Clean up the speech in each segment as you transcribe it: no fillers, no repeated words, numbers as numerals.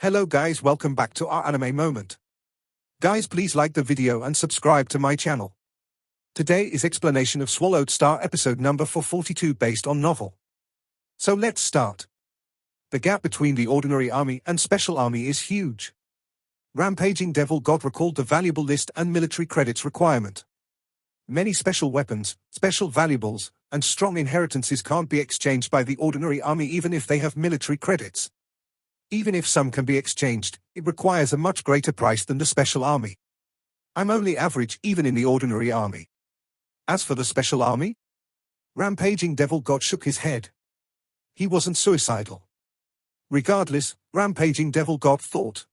Hello guys, welcome back to our anime moment. Guys, please like the video and subscribe to my channel. Today is explanation of Swallowed Star episode number 442 based on novel. So let's start. The gap between the ordinary army and special army is huge. Rampaging Devil God recalled the valuable list and military credits requirement. Many special weapons, special valuables, and strong inheritances can't be exchanged by the ordinary army even if they have military credits. Even if some can be exchanged, it requires a much greater price than the special army. I'm only average even in the ordinary army. As for the special army? Rampaging Devil God shook his head. He wasn't suicidal. Regardless, Rampaging Devil God thought.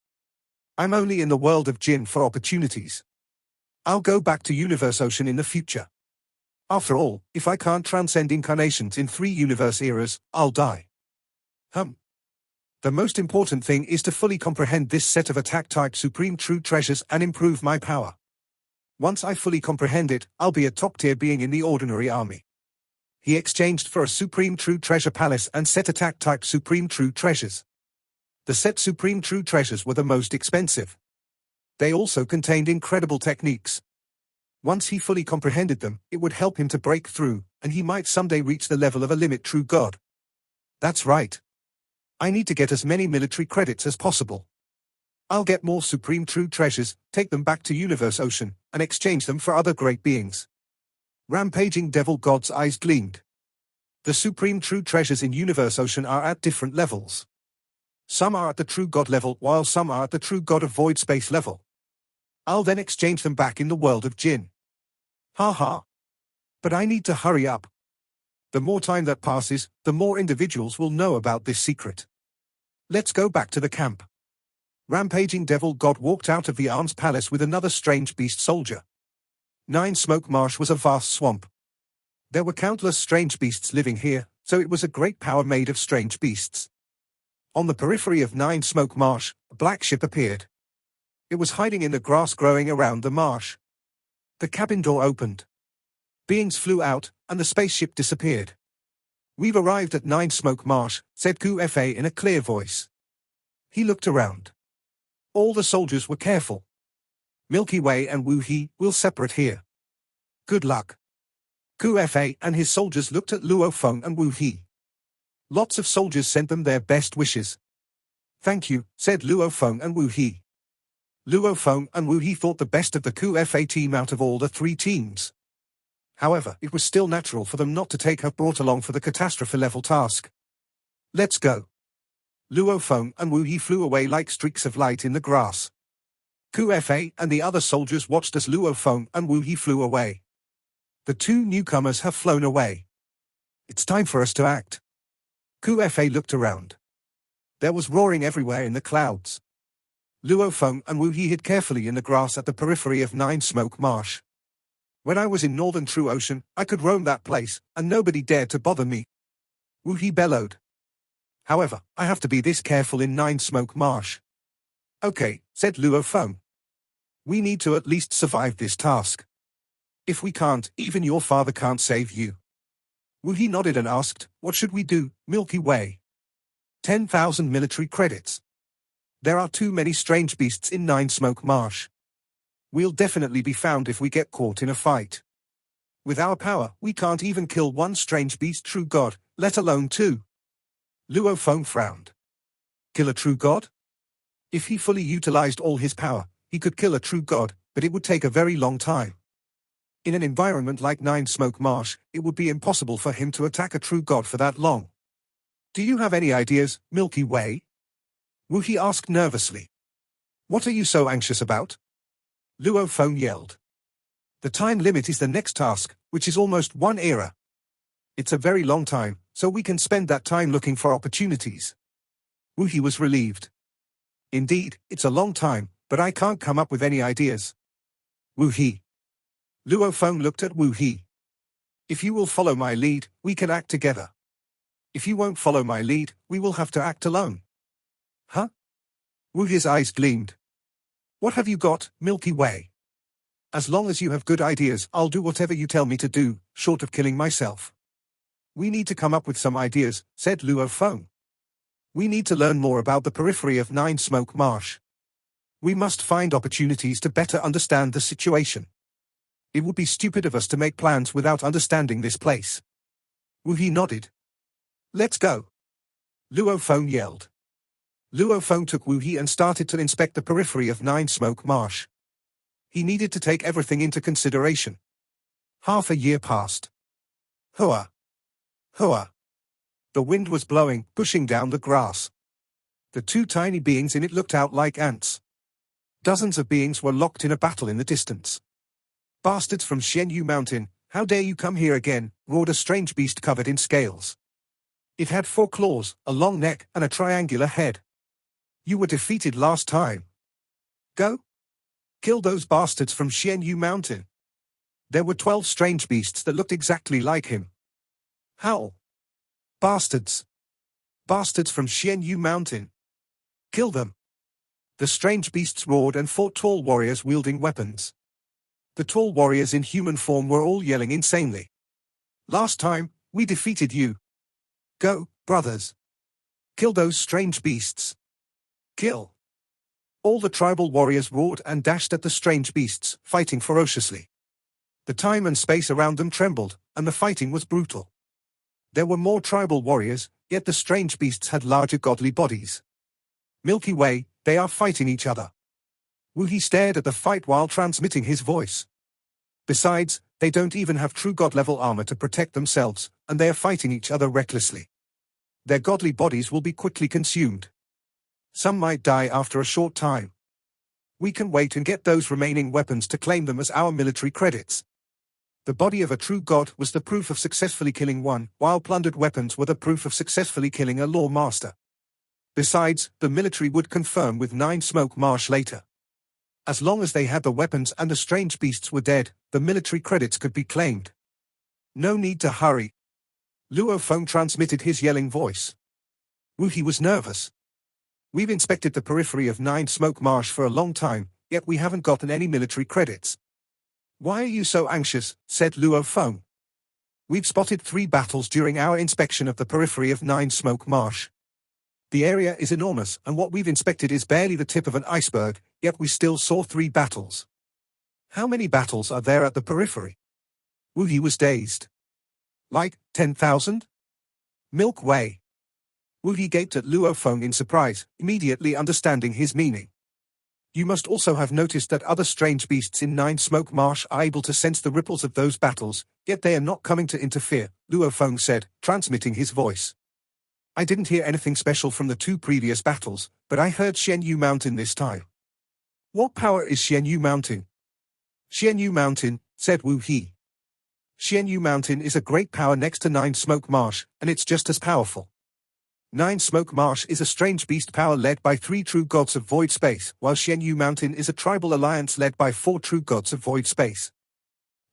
I'm only in the world of Jin for opportunities. I'll go back to Universe Ocean in the future. After all, if I can't transcend incarnations in 3 universe eras, I'll die. The most important thing is to fully comprehend this set of attack-type supreme true treasures and improve my power. Once I fully comprehend it, I'll be a top-tier being in the ordinary army. He exchanged for a supreme true treasure palace and set attack-type supreme true treasures. The set supreme true treasures were the most expensive. They also contained incredible techniques. Once he fully comprehended them, it would help him to break through, and he might someday reach the level of a limit true god. That's right. I need to get as many military credits as possible. I'll get more supreme true treasures, take them back to Universe Ocean, and exchange them for other great beings. Rampaging Devil God's eyes gleamed. The supreme true treasures in Universe Ocean are at different levels. Some are at the true god level, while some are at the true god of void space level. I'll then exchange them back in the world of Jin. Haha. But I need to hurry up. The more time that passes, the more individuals will know about this secret. Let's go back to the camp. Rampaging Devil God walked out of the Arms Palace with another strange beast soldier. Nine Smoke Marsh was a vast swamp. There were countless strange beasts living here, so it was a great power made of strange beasts. On the periphery of Nine Smoke Marsh, a black ship appeared. It was hiding in the grass growing around the marsh. The cabin door opened. Beings flew out, and the spaceship disappeared. We've arrived at Nine Smoke Marsh, said QFA in a clear voice. He looked around. All the soldiers were careful. Milky Way and Wu He will separate here. Good luck. QFA and his soldiers looked at Luo Feng and Wu He. Lots of soldiers sent them their best wishes. Thank you, said Luo Feng and Wu He. Luo Feng and Wu He thought the best of the QFA team out of all the 3 teams. However, it was still natural for them not to take her brought along for the catastrophe-level task. Let's go. Luo Feng and Wu He flew away like streaks of light in the grass. QFA and the other soldiers watched as Luo Feng and Wu He flew away. The 2 newcomers have flown away. It's time for us to act. QFA looked around. There was roaring everywhere in the clouds. Luo Feng and Wu He hid carefully in the grass at the periphery of Nine Smoke Marsh. When I was in Northern True Ocean, I could roam that place, and nobody dared to bother me. Wu He bellowed. However, I have to be this careful in Nine Smoke Marsh. Okay, said Luo Feng. We need to at least survive this task. If we can't, even your father can't save you. Wu He nodded and asked, what should we do, Milky Way? 10,000 military credits. There are too many strange beasts in Nine Smoke Marsh. We'll definitely be found if we get caught in a fight. With our power, we can't even kill 1 strange beast true god, let alone 2. Luo Feng frowned. Kill a true god? If he fully utilized all his power, he could kill a true god, but it would take a very long time. In an environment like Nine Smoke Marsh, it would be impossible for him to attack a true god for that long. Do you have any ideas, Milky Way? Wu He asked nervously. What are you so anxious about? Luo Feng yelled. The time limit is the next task, which is almost 1 era. It's a very long time, so we can spend that time looking for opportunities. Wu He was relieved. Indeed, it's a long time, but I can't come up with any ideas. Wu He. Luo Feng looked at Wu He. If you will follow my lead, we can act together. If you won't follow my lead, we will have to act alone. Huh? Wu He's eyes gleamed. What have you got, Milky Way? As long as you have good ideas, I'll do whatever you tell me to do, short of killing myself. We need to come up with some ideas, said Luo Feng. We need to learn more about the periphery of Nine Smoke Marsh. We must find opportunities to better understand the situation. It would be stupid of us to make plans without understanding this place. Wu-He nodded. Let's go. Luo Feng yelled. Luo Feng took Wu-He and started to inspect the periphery of Nine Smoke Marsh. He needed to take everything into consideration. Half a year passed. Hua! Hua! The wind was blowing, pushing down the grass. The two tiny beings in it looked out like ants. Dozens of beings were locked in a battle in the distance. Bastards from Xianyu Mountain, how dare you come here again, roared a strange beast covered in scales. It had 4 claws, a long neck, and a triangular head. You were defeated last time. Go! Kill those bastards from Xianyu Mountain. There were 12 strange beasts that looked exactly like him. Howl! Bastards! Bastards from Xianyu Mountain! Kill them! The strange beasts roared and fought tall warriors wielding weapons. The tall warriors in human form were all yelling insanely. Last time, we defeated you. Go, brothers! Kill those strange beasts! Kill! All the tribal warriors roared and dashed at the strange beasts, fighting ferociously. The time and space around them trembled, and the fighting was brutal. There were more tribal warriors, yet the strange beasts had larger godly bodies. Milky Way, they are fighting each other. Wu-He stared at the fight while transmitting his voice. Besides, they don't even have true god-level armor to protect themselves, and they are fighting each other recklessly. Their godly bodies will be quickly consumed. Some might die after a short time. We can wait and get those remaining weapons to claim them as our military credits. The body of a true god was the proof of successfully killing one, while plundered weapons were the proof of successfully killing a law master. Besides, the military would confirm with Nine Smoke Marsh later. As long as they had the weapons and the strange beasts were dead, the military credits could be claimed. No need to hurry. Luo Feng transmitted his yelling voice. Wu-He was nervous. We've inspected the periphery of Nine Smoke Marsh for a long time, yet we haven't gotten any military credits. Why are you so anxious? Said Luo Feng. We've spotted 3 battles during our inspection of the periphery of Nine Smoke Marsh. The area is enormous, and what we've inspected is barely the tip of an iceberg, yet we still saw 3 battles. How many battles are there at the periphery? Wu-He was dazed. Like 10,000? Milk Way. Wu-He gaped at Luo Feng in surprise, immediately understanding his meaning. You must also have noticed that other strange beasts in Nine Smoke Marsh are able to sense the ripples of those battles, yet they are not coming to interfere, Luo Feng said, transmitting his voice. I didn't hear anything special from the 2 previous battles, but I heard Xianyu Mountain this time. What power is Xianyu Mountain? Xianyu Mountain, said Wu-He. Xianyu Mountain is a great power next to Nine Smoke Marsh, and it's just as powerful. Nine Smoke Marsh is a strange beast power led by 3 true gods of void space, while Xianyu Mountain is a tribal alliance led by 4 true gods of void space.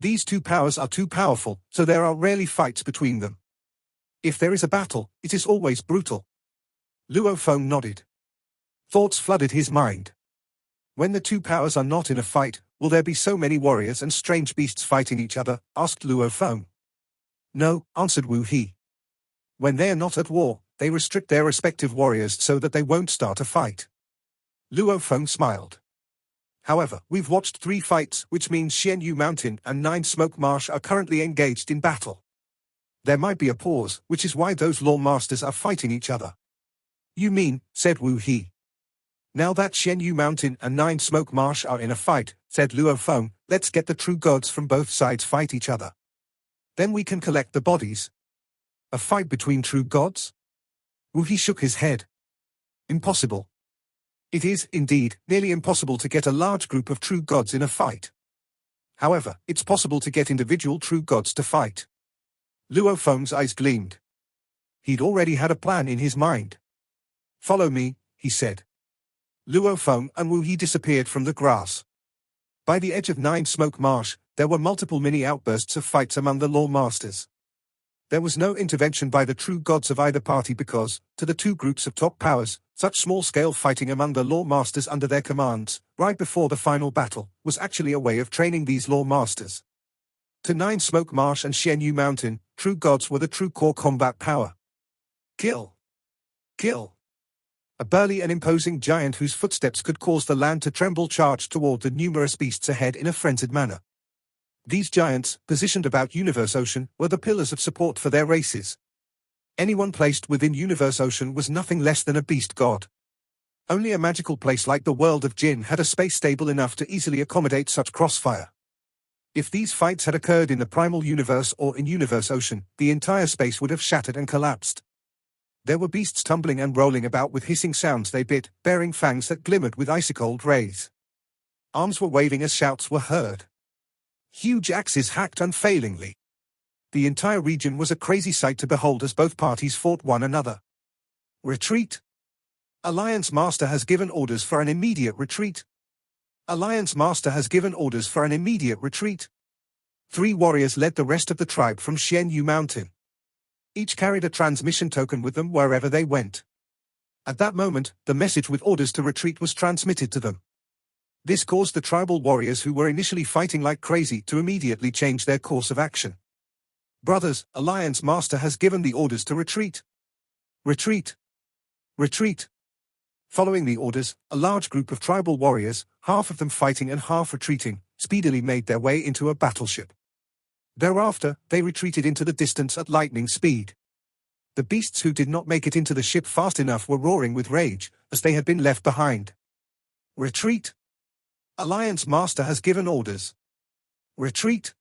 These 2 powers are too powerful, so there are rarely fights between them. If there is a battle, it is always brutal. Luo Feng nodded. Thoughts flooded his mind. When the 2 powers are not in a fight, will there be so many warriors and strange beasts fighting each other? Asked Luo Feng. No, answered Wu-He. When they are not at war, they restrict their respective warriors so that they won't start a fight. Luo Feng smiled. However, we've watched 3 fights, which means Xianyu Mountain and Nine Smoke Marsh are currently engaged in battle. There might be a pause, which is why those law masters are fighting each other. You mean, said Wu-He. Now that Xianyu Mountain and Nine Smoke Marsh are in a fight, said Luo Feng, let's get the true gods from both sides fight each other. Then we can collect the bodies. A fight between true gods? Wu-He shook his head. Impossible. It is, indeed, nearly impossible to get a large group of true gods in a fight. However, it's possible to get individual true gods to fight. Luo Feng's eyes gleamed. He'd already had a plan in his mind. Follow me, he said. Luo Feng and Wu-He disappeared from the grass. By the edge of Nine Smoke Marsh, there were multiple mini outbursts of fights among the law masters. There was no intervention by the true gods of either party because, to the 2 groups of top powers, such small-scale fighting among the law masters under their commands, right before the final battle, was actually a way of training these law masters. To Nine Smoke Marsh and Xianyu Mountain, true gods were the true core combat power. Kill! Kill! A burly and imposing giant whose footsteps could cause the land to tremble charged toward the numerous beasts ahead in a frenzied manner. These giants, positioned about Universe Ocean, were the pillars of support for their races. Anyone placed within Universe Ocean was nothing less than a beast god. Only a magical place like the world of Jinn had a space stable enough to easily accommodate such crossfire. If these fights had occurred in the primal universe or in Universe Ocean, the entire space would have shattered and collapsed. There were beasts tumbling and rolling about with hissing sounds they bit, bearing fangs that glimmered with icy-cold rays. Arms were waving as shouts were heard. Huge axes hacked unfailingly. The entire region was a crazy sight to behold as both parties fought one another. Retreat! Alliance Master has given orders for an immediate retreat. Alliance Master has given orders for an immediate retreat. 3 warriors led the rest of the tribe from Xianyu Mountain. Each carried a transmission token with them wherever they went. At that moment, the message with orders to retreat was transmitted to them. This caused the tribal warriors who were initially fighting like crazy to immediately change their course of action. Brothers, Alliance Master has given the orders to retreat. Retreat! Retreat! Following the orders, a large group of tribal warriors, half of them fighting and half retreating, speedily made their way into a battleship. Thereafter, they retreated into the distance at lightning speed. The beasts who did not make it into the ship fast enough were roaring with rage, as they had been left behind. Retreat! Alliance Master has given orders. Retreat!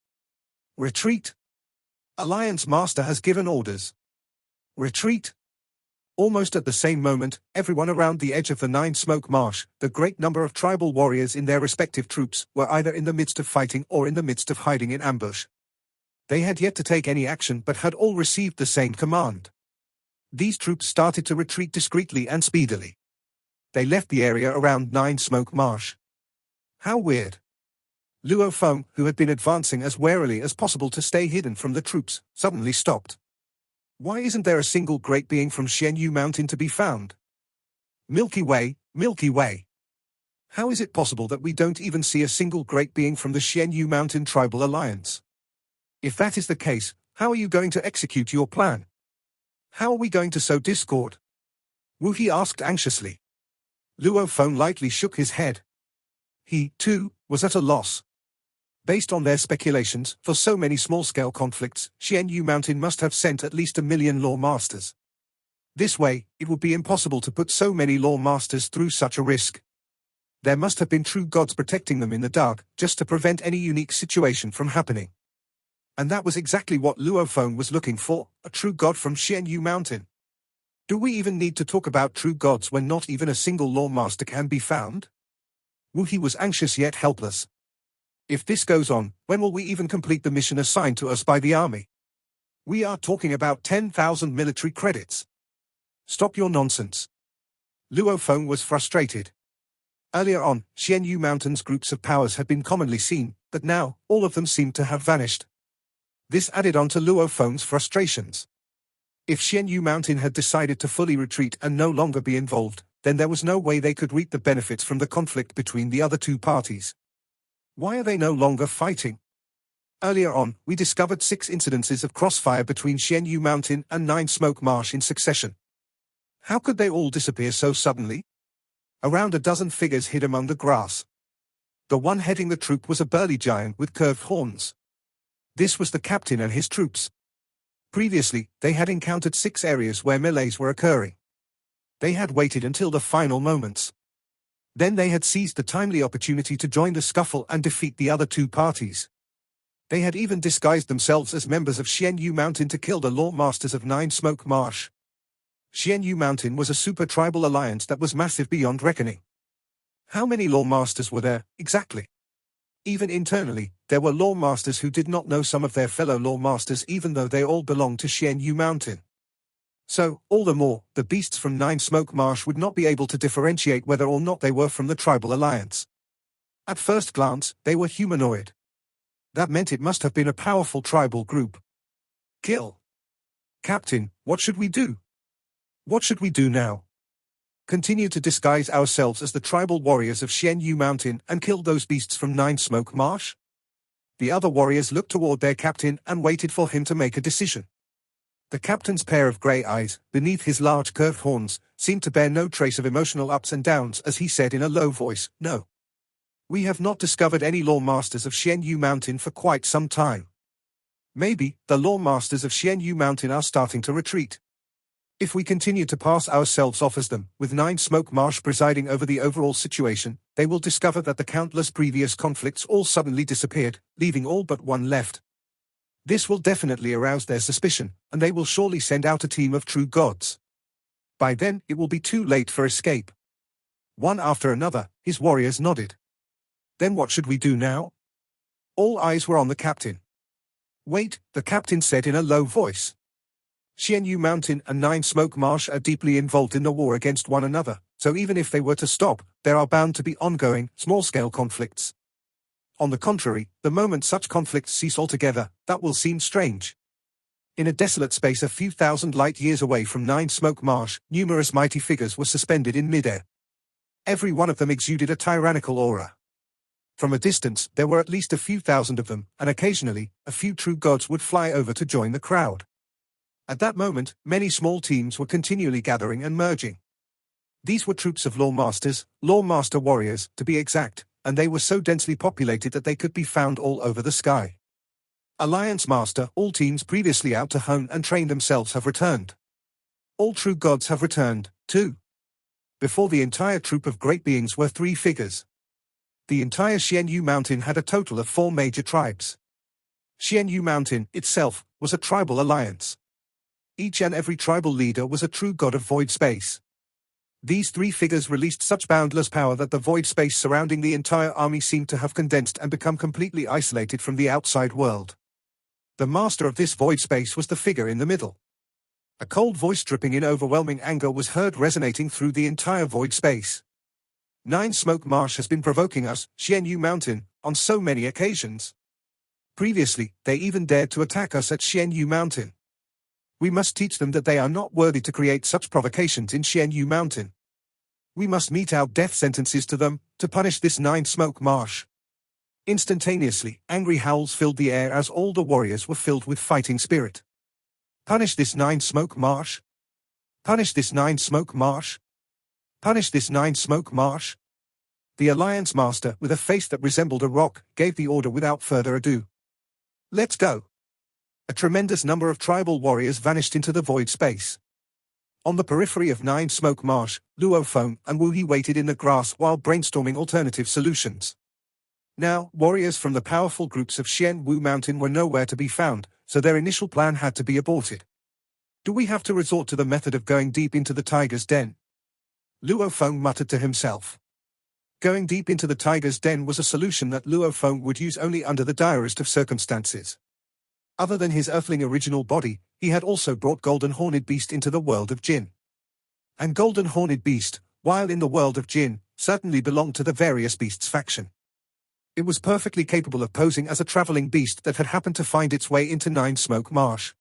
Retreat! Alliance Master has given orders. Retreat! Almost at the same moment, everyone around the edge of the Nine-Smoke Marsh, the great number of tribal warriors in their respective troops, were either in the midst of fighting or in the midst of hiding in ambush. They had yet to take any action but had all received the same command. These troops started to retreat discreetly and speedily. They left the area around Nine-Smoke Marsh. How weird. Luo Feng, who had been advancing as warily as possible to stay hidden from the troops, suddenly stopped. Why isn't there a single great being from Xianyu Mountain to be found? Milky Way, Milky Way. How is it possible that we don't even see a single great being from the Xianyu Mountain Tribal Alliance? If that is the case, how are you going to execute your plan? How are we going to sow discord? Wu He asked anxiously. Luo Feng lightly shook his head. He, too, was at a loss. Based on their speculations, for so many small-scale conflicts, Xianyu Mountain must have sent at least 1 million law masters. This way, it would be impossible to put so many law masters through such a risk. There must have been true gods protecting them in the dark, just to prevent any unique situation from happening. And that was exactly what Luo Feng was looking for, a true god from Xianyu Mountain. Do we even need to talk about true gods when not even a single law master can be found? Wu He was anxious yet helpless. If this goes on, when will we even complete the mission assigned to us by the army? We are talking about 10,000 military credits. Stop your nonsense. Luo Feng was frustrated. Earlier on, Xianyu Mountain's groups of powers had been commonly seen, but now, all of them seemed to have vanished. This added on to Luo Feng's frustrations. If Xianyu Mountain had decided to fully retreat and no longer be involved, then there was no way they could reap the benefits from the conflict between the other two parties. Why are they no longer fighting? Earlier on, we discovered 6 incidences of crossfire between Xianyu Mountain and Nine-Smoke Marsh in succession. How could they all disappear so suddenly? Around a dozen figures hid among the grass. The one heading the troop was a burly giant with curved horns. This was the captain and his troops. Previously, they had encountered 6 areas where melees were occurring. They had waited until the final moments. Then they had seized the timely opportunity to join the scuffle and defeat the other 2 parties. They had even disguised themselves as members of Xianyu Mountain to kill the law masters of Nine-Smoke Marsh. Xianyu Mountain was a super tribal alliance that was massive beyond reckoning. How many law masters were there, exactly? Even internally, there were law masters who did not know some of their fellow law masters even though they all belonged to Xianyu Mountain. So, all the more, the beasts from Nine-Smoke Marsh would not be able to differentiate whether or not they were from the tribal alliance. At first glance, they were humanoid. That meant it must have been a powerful tribal group. Kill. Captain, what should we do? What should we do now? Continue to disguise ourselves as the tribal warriors of Xianyu Mountain and kill those beasts from Nine-Smoke Marsh? The other warriors looked toward their captain and waited for him to make a decision. The captain's pair of grey eyes, beneath his large curved horns, seemed to bear no trace of emotional ups and downs as he said in a low voice, "No. We have not discovered any law masters of Xianyu Mountain for quite some time. Maybe, the law masters of Xianyu Mountain are starting to retreat. If we continue to pass ourselves off as them, with Nine Smoke Marsh presiding over the overall situation, they will discover that the countless previous conflicts all suddenly disappeared, leaving all but one left. This will definitely arouse their suspicion, and they will surely send out a team of true gods. By then, it will be too late for escape." One after another, his warriors nodded. "Then what should we do now?" All eyes were on the captain. "Wait," the captain said in a low voice. "Xianyu Mountain and Nine Smoke Marsh are deeply involved in the war against one another, so even if they were to stop, there are bound to be ongoing, small-scale conflicts. On the contrary, the moment such conflicts cease altogether, that will seem strange." In a desolate space a few thousand light-years away from Nine Smoke Marsh, numerous mighty figures were suspended in midair. Every one of them exuded a tyrannical aura. From a distance, there were at least a few thousand of them, and occasionally, a few true gods would fly over to join the crowd. At that moment, many small teams were continually gathering and merging. These were troops of law masters, law master warriors, to be exact, and they were so densely populated that they could be found all over the sky. Alliance Master, all teams previously out to hone and train themselves have returned. All true gods have returned, too. Before the entire troop of great beings were three figures. The entire Xianyu Mountain had a total of 4 major tribes. Xianyu Mountain, itself, was a tribal alliance. Each and every tribal leader was a true god of void space. These three figures released such boundless power that the void space surrounding the entire army seemed to have condensed and become completely isolated from the outside world. The master of this void space was the figure in the middle. A cold voice dripping in overwhelming anger was heard resonating through the entire void space. Nine Smoke Marsh has been provoking us, Xianyu Mountain, on so many occasions. Previously, they even dared to attack us at Xianyu Mountain. We must teach them that they are not worthy to create such provocations in Xianyu Mountain. We must mete out death sentences to them, to punish this Nine Smoke Marsh. Instantaneously, angry howls filled the air as all the warriors were filled with fighting spirit. Punish this Nine Smoke Marsh. Punish this Nine Smoke Marsh. Punish this Nine Smoke Marsh. The Alliance Master, with a face that resembled a rock, gave the order without further ado. Let's go. A tremendous number of tribal warriors vanished into the void space. On the periphery of Nine Smoke Marsh, Luo Feng and Wu He waited in the grass while brainstorming alternative solutions. Now, warriors from the powerful groups of Xian Wu Mountain were nowhere to be found, so their initial plan had to be aborted. Do we have to resort to the method of going deep into the tiger's den? Luo Feng muttered to himself. Going deep into the tiger's den was a solution that Luo Feng would use only under the direst of circumstances. Other than his earthling original body, he had also brought Golden Horned Beast into the world of Jin. And Golden Horned Beast, while in the world of Jin, certainly belonged to the various beasts faction. It was perfectly capable of posing as a traveling beast that had happened to find its way into Nine Smoke Marsh.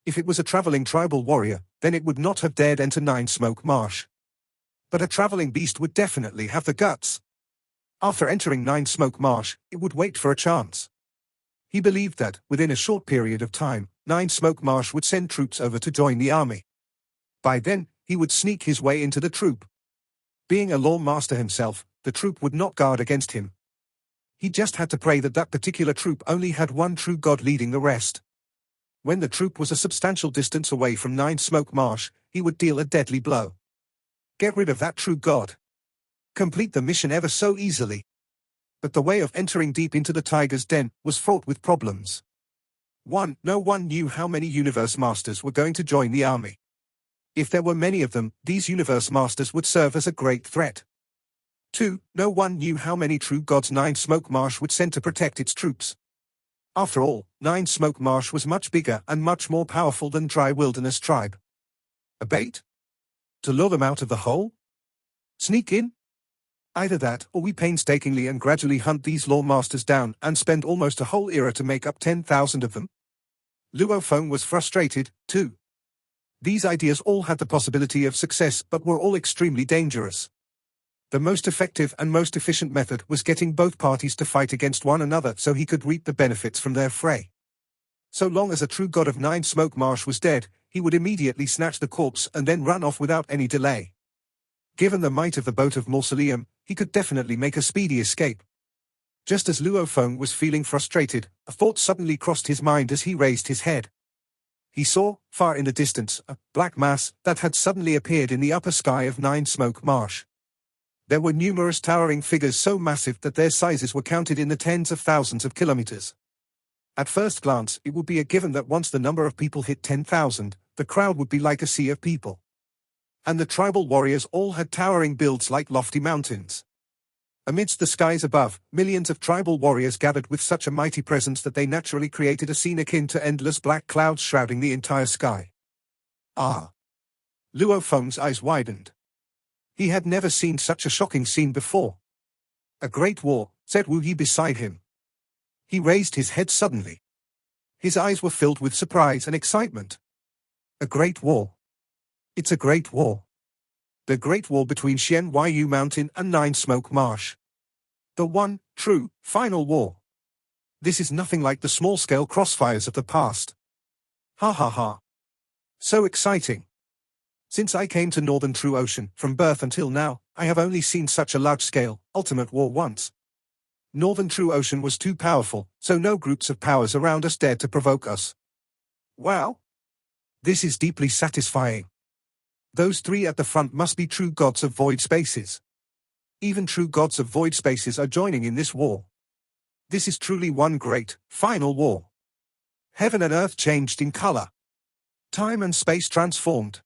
If it was a traveling tribal warrior, then it would not have dared enter Nine Smoke Marsh. But a traveling beast would definitely have the guts. After entering Nine Smoke Marsh, it would wait for a chance. He believed that, within a short period of time, Nine Smoke Marsh would send troops over to join the army. By then, he would sneak his way into the troop. Being a law master himself, the troop would not guard against him. He just had to pray that that particular troop only had one true god leading the rest. When the troop was a substantial distance away from Nine Smoke Marsh, he would deal a deadly blow. Get rid of that true god. Complete the mission ever so easily. But the way of entering deep into the tiger's den was fraught with problems. 1. No one knew how many universe masters were going to join the army. If there were many of them, these universe masters would serve as a great threat. 2. No one knew how many true gods Nine Smoke Marsh would send to protect its troops. After all, Nine Smoke Marsh was much bigger and much more powerful than Dry Wilderness Tribe. A bait? To lure them out of the hole? Sneak in? Either that, or we painstakingly and gradually hunt these law masters down and spend almost a whole era to make up 10,000 of them. Luo Feng was frustrated, too. These ideas all had the possibility of success but were all extremely dangerous. The most effective and most efficient method was getting both parties to fight against one another so he could reap the benefits from their fray. So long as a true god of Nine Smoke Marsh was dead, he would immediately snatch the corpse and then run off without any delay. Given the might of the boat of Mausoleum, he could definitely make a speedy escape. Just as Luo Feng was feeling frustrated, a thought suddenly crossed his mind as he raised his head. He saw, far in the distance, a black mass that had suddenly appeared in the upper sky of Nine Smoke Marsh. There were numerous towering figures so massive that their sizes were counted in the tens of thousands of kilometers. At first glance, it would be a given that once the number of people hit 10,000, the crowd would be like a sea of people. And the tribal warriors all had towering builds like lofty mountains. Amidst the skies above, millions of tribal warriors gathered with such a mighty presence that they naturally created a scene akin to endless black clouds shrouding the entire sky. Ah! Luo Feng's eyes widened. He had never seen such a shocking scene before. A great war, said Wu Yi beside him. He raised his head suddenly. His eyes were filled with surprise and excitement. A great war. It's a great war. The Great War between Xian Yu Mountain and Nine Smoke Marsh. The one, true, final war. This is nothing like the small-scale crossfires of the past. Ha ha ha. So exciting. Since I came to Northern True Ocean, from birth until now, I have only seen such a large-scale, ultimate war once. Northern True Ocean was too powerful, so no groups of powers around us dared to provoke us. Wow. This is deeply satisfying. Those three at the front must be true gods of void spaces. Even true gods of void spaces are joining in this war. This is truly one great, final war. Heaven and earth changed in color. Time and space transformed.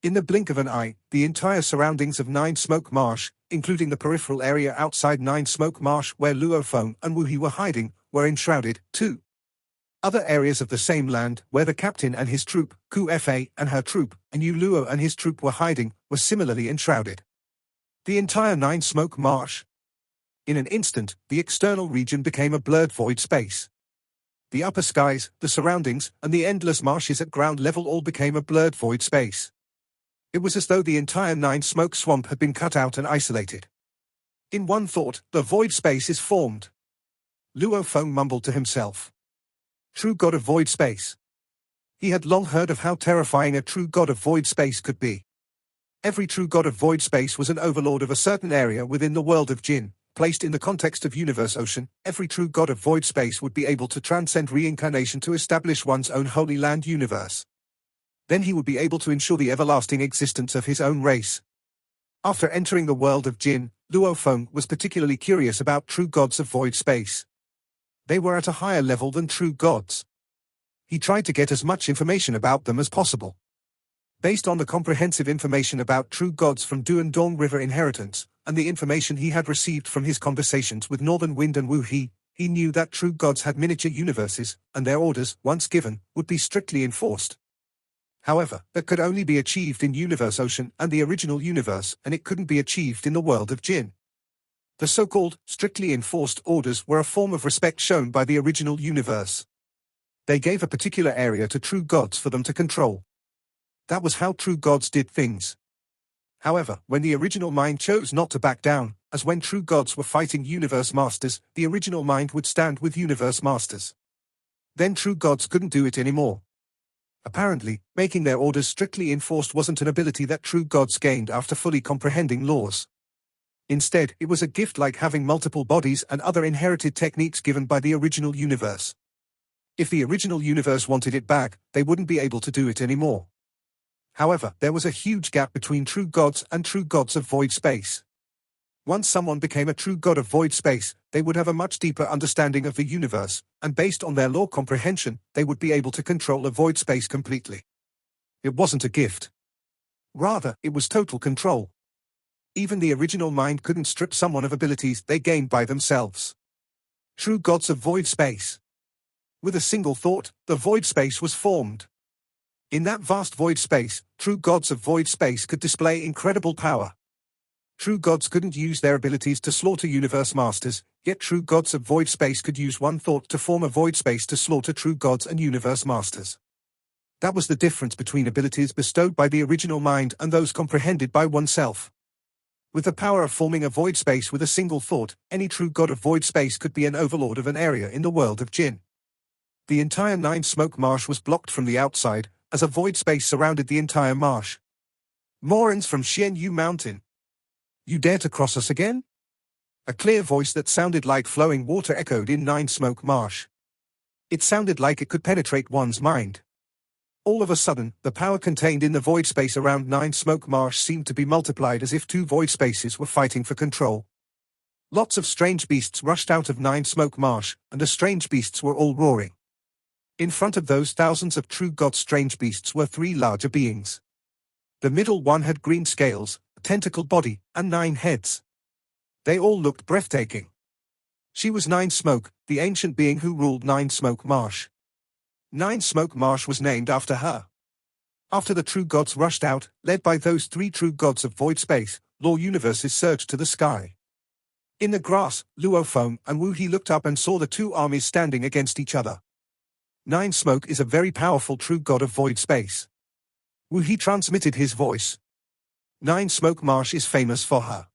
In the blink of an eye, the entire surroundings of Nine Smoke Marsh, including the peripheral area outside Nine Smoke Marsh where Luo Feng and Wu He were hiding, were enshrouded, too. Other areas of the same land, where the captain and his troop, Ku Fa and her troop, and Yu Luo and his troop were hiding, were similarly enshrouded. The entire Nine Smoke Marsh. In an instant, the external region became a blurred void space. The upper skies, the surroundings, and the endless marshes at ground level all became a blurred void space. It was as though the entire Nine Smoke swamp had been cut out and isolated. In one thought, the void space is formed. Luo Feng mumbled to himself. True god of void space. He had long heard of how terrifying a true god of void space could be. Every true god of void space was an overlord of a certain area within the world of Jin. Placed in the context of universe ocean, every true god of void space would be able to transcend reincarnation to establish one's own holy land universe. Then he would be able to ensure the everlasting existence of his own race. After entering the world of Jin, Luo Feng was particularly curious about true gods of void space. They were at a higher level than true gods. He tried to get as much information about them as possible. Based on the comprehensive information about true gods from Duandong River Inheritance, and the information he had received from his conversations with Northern Wind and Wu He knew that true gods had miniature universes, and their orders, once given, would be strictly enforced. However, that could only be achieved in Universe Ocean and the original universe, and it couldn't be achieved in the world of Jin. The so-called, strictly enforced orders were a form of respect shown by the original universe. They gave a particular area to true gods for them to control. That was how true gods did things. However, when the original mind chose not to back down, as when true gods were fighting universe masters, the original mind would stand with universe masters. Then true gods couldn't do it anymore. Apparently, making their orders strictly enforced wasn't an ability that true gods gained after fully comprehending laws. Instead, it was a gift like having multiple bodies and other inherited techniques given by the original universe. If the original universe wanted it back, they wouldn't be able to do it anymore. However, there was a huge gap between true gods and true gods of void space. Once someone became a true god of void space, they would have a much deeper understanding of the universe, and based on their law comprehension, they would be able to control a void space completely. It wasn't a gift. Rather, it was total control. Even the original mind couldn't strip someone of abilities they gained by themselves. True gods of void space. With a single thought, the void space was formed. In that vast void space, true gods of void space could display incredible power. True gods couldn't use their abilities to slaughter universe masters, yet true gods of void space could use one thought to form a void space to slaughter true gods and universe masters. That was the difference between abilities bestowed by the original mind and those comprehended by oneself. With the power of forming a void space with a single thought, any true god of void space could be an overlord of an area in the world of Jin. The entire Nine-Smoke Marsh was blocked from the outside, as a void space surrounded the entire marsh. Morans from Xianyu Mountain. You dare to cross us again? A clear voice that sounded like flowing water echoed in Nine-Smoke Marsh. It sounded like it could penetrate one's mind. All of a sudden, the power contained in the void space around Nine-Smoke Marsh seemed to be multiplied as if two void spaces were fighting for control. Lots of strange beasts rushed out of Nine-Smoke Marsh, and the strange beasts were all roaring. In front of those thousands of true god strange beasts were three larger beings. The middle one had green scales, a tentacle body, and 9 heads. They all looked breathtaking. She was Nine-Smoke, the ancient being who ruled Nine-Smoke Marsh. Nine-Smoke Marsh was named after her. After the true gods rushed out, led by those 3 true gods of void space, law universes surged to the sky. In the grass, Luofeng and Wu He looked up and saw the 2 armies standing against each other. Nine-Smoke is a very powerful true god of void space. Wu He transmitted his voice. Nine-Smoke Marsh is famous for her.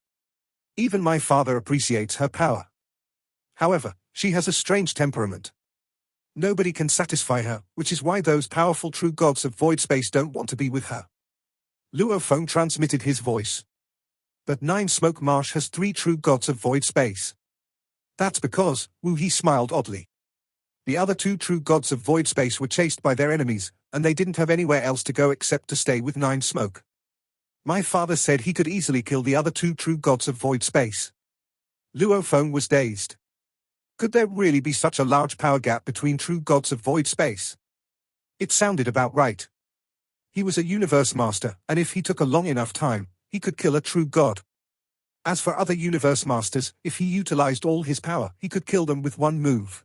Even my father appreciates her power. However, she has a strange temperament. Nobody can satisfy her, which is why those powerful true gods of void space don't want to be with her. Luofeng transmitted his voice. But Nine-Smoke Marsh has 3 true gods of void space. That's because, Wu He smiled oddly. The other 2 true gods of void space were chased by their enemies, and they didn't have anywhere else to go except to stay with Nine-Smoke. My father said he could easily kill the other 2 true gods of void space. Luofeng was dazed. Could there really be such a large power gap between true gods of void space? It sounded about right. He was a universe master, and if he took a long enough time, he could kill a true god. As for other universe masters, if he utilized all his power, he could kill them with one move.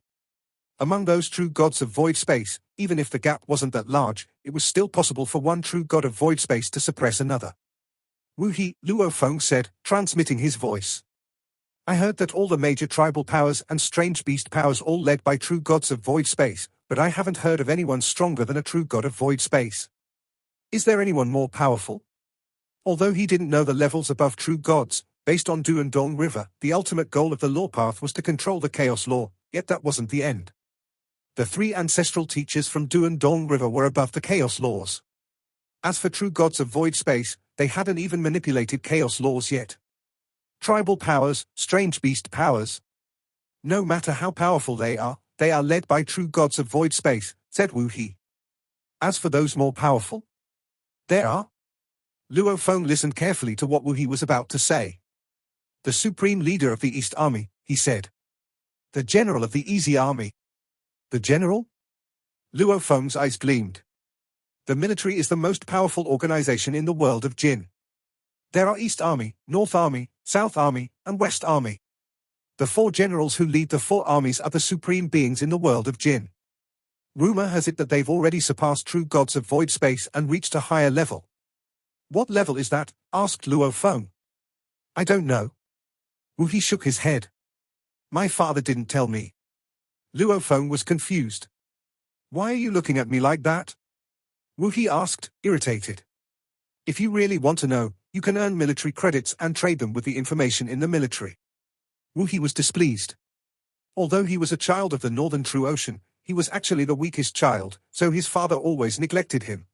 Among those true gods of void space, even if the gap wasn't that large, it was still possible for one true god of void space to suppress another. Wu He, Luofeng said, transmitting his voice. I heard that all the major tribal powers and strange beast powers all led by true gods of void space, but I haven't heard of anyone stronger than a true god of void space. Is there anyone more powerful? Although he didn't know the levels above true gods, based on Duandong River, the ultimate goal of the law path was to control the chaos law, yet that wasn't the end. The 3 ancestral teachers from Duandong River were above the chaos laws. As for true gods of void space, they hadn't even manipulated chaos laws yet. Tribal powers, strange beast powers. No matter how powerful they are led by true gods of void space, said Wu He. As for those more powerful, there are. Luofeng listened carefully to what Wu He was about to say. The supreme leader of the East Army, he said. The general of the Easy Army. The general? Luofeng's eyes gleamed. The military is the most powerful organization in the world of Jin. There are East Army, North Army, South Army, and West Army. The 4 generals who lead the 4 armies are the supreme beings in the world of Jin. Rumor has it that they've already surpassed true gods of void space and reached a higher level. What level is that? Asked Luofeng. I don't know. Wu He shook his head. My father didn't tell me. Luofeng was confused. Why are you looking at me like that? Wu He asked, irritated. If you really want to know, you can earn military credits and trade them with the information in the military. Wu He was displeased. Although he was a child of the Northern True Ocean, he was actually the weakest child, so his father always neglected him.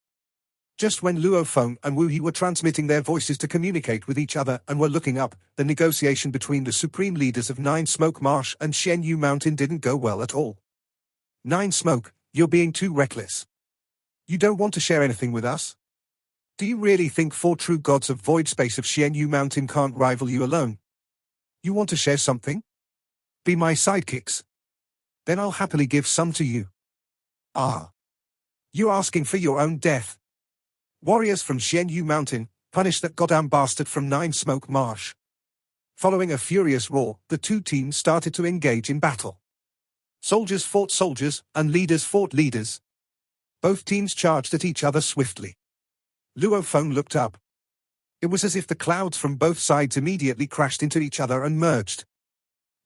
Just when Luofeng and Wu He were transmitting their voices to communicate with each other and were looking up, the negotiation between the supreme leaders of Nine-Smoke Marsh and Xianyu Mountain didn't go well at all. Nine-Smoke, you're being too reckless. You don't want to share anything with us? Do you really think 4 true gods of void space of Xianyu Mountain can't rival you alone? You want to share something? Be my sidekicks. Then I'll happily give some to you. Ah. You're asking for your own death. Warriors from Xianyu Mountain, punish that goddamn bastard from Nine-Smoke Marsh. Following a furious roar, the 2 teams started to engage in battle. Soldiers fought soldiers, and leaders fought leaders. Both teams charged at each other swiftly. Luofeng looked up. It was as if the clouds from both sides immediately crashed into each other and merged.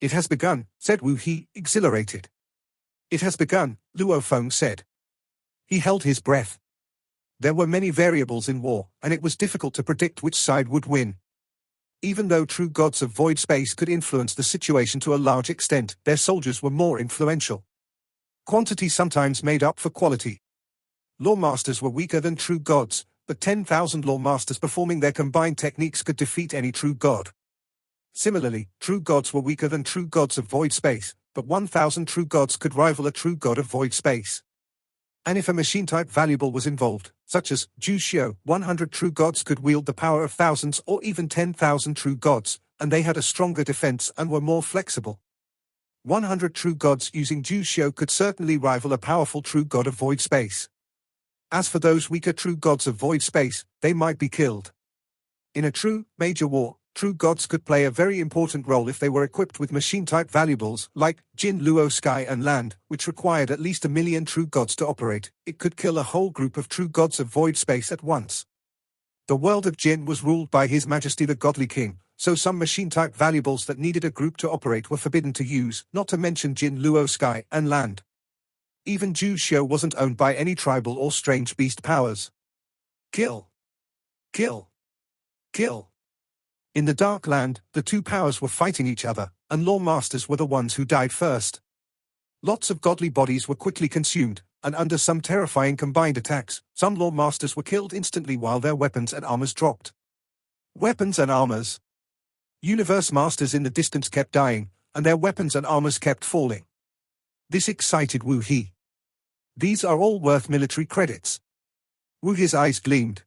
It has begun, said Wu He, exhilarated. It has begun, Luofeng said. He held his breath. There were many variables in war, and it was difficult to predict which side would win. Even though true gods of void space could influence the situation to a large extent, their soldiers were more influential. Quantity sometimes made up for quality. Lawmasters were weaker than true gods, but 10,000 lawmasters performing their combined techniques could defeat any true god. Similarly, true gods were weaker than true gods of void space, but 1,000 true gods could rival a true god of void space. And if a machine-type valuable was involved, such as Jushio, 100 true gods could wield the power of thousands or even 10,000 true gods, and they had a stronger defense and were more flexible. 100 true gods using Jushio could certainly rival a powerful true god of void space. As for those weaker true gods of void space, they might be killed. In a true, major war, true gods could play a very important role if they were equipped with machine-type valuables like Jin, Luo, Sky and Land, which required at least 1 million true gods to operate. It could kill a whole group of true gods of void space at once. The world of Jin was ruled by His Majesty the Godly King, so some machine-type valuables that needed a group to operate were forbidden to use, not to mention Jin, Luo, Sky and Land. Even Jushio wasn't owned by any tribal or strange beast powers. Kill. Kill. Kill. In the Dark Land, the two powers were fighting each other, and lawmasters were the ones who died first. Lots of godly bodies were quickly consumed, and under some terrifying combined attacks, some lawmasters were killed instantly while their weapons and armors dropped. Weapons and armors. Universe masters in the distance kept dying, and their weapons and armors kept falling. This excited Wu He. These are all worth military credits. Wu He's eyes gleamed.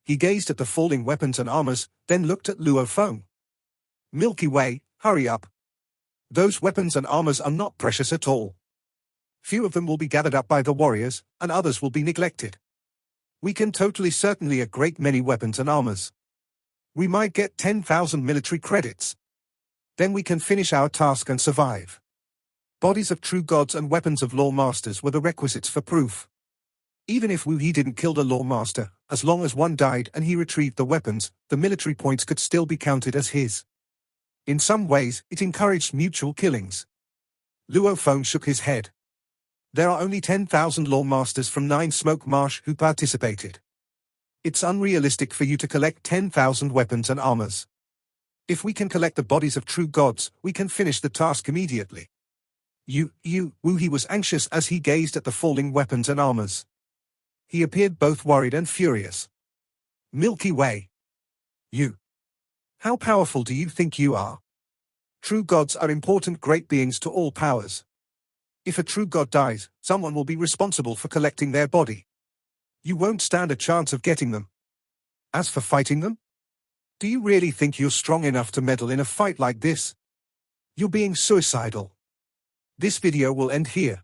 He gazed at the falling weapons and armors, then looked at Luo Feng. Milky Way, hurry up. Those weapons and armors are not precious at all. Few of them will be gathered up by the warriors, and others will be neglected. We can certainly a great many weapons and armors. We might get 10,000 military credits. Then we can finish our task and survive. Bodies of true gods and weapons of lawmasters were the requisites for proof. Even if Wu He didn't kill the lawmaster, as long as one died and he retrieved the weapons, the military points could still be counted as his. In some ways, it encouraged mutual killings. Luo Feng shook his head. There are only 10,000 lawmasters from 9 Smoke Marsh who participated. It's unrealistic for you to collect 10,000 weapons and armors. If we can collect the bodies of true gods, we can finish the task immediately. Wu He was anxious as he gazed at the falling weapons and armors. He appeared both worried and furious. Milky Way. You. How powerful do you think you are? True gods are important great beings to all powers. If a true god dies, someone will be responsible for collecting their body. You won't stand a chance of getting them. As for fighting them? Do you really think you're strong enough to meddle in a fight like this? You're being suicidal. This video will end here.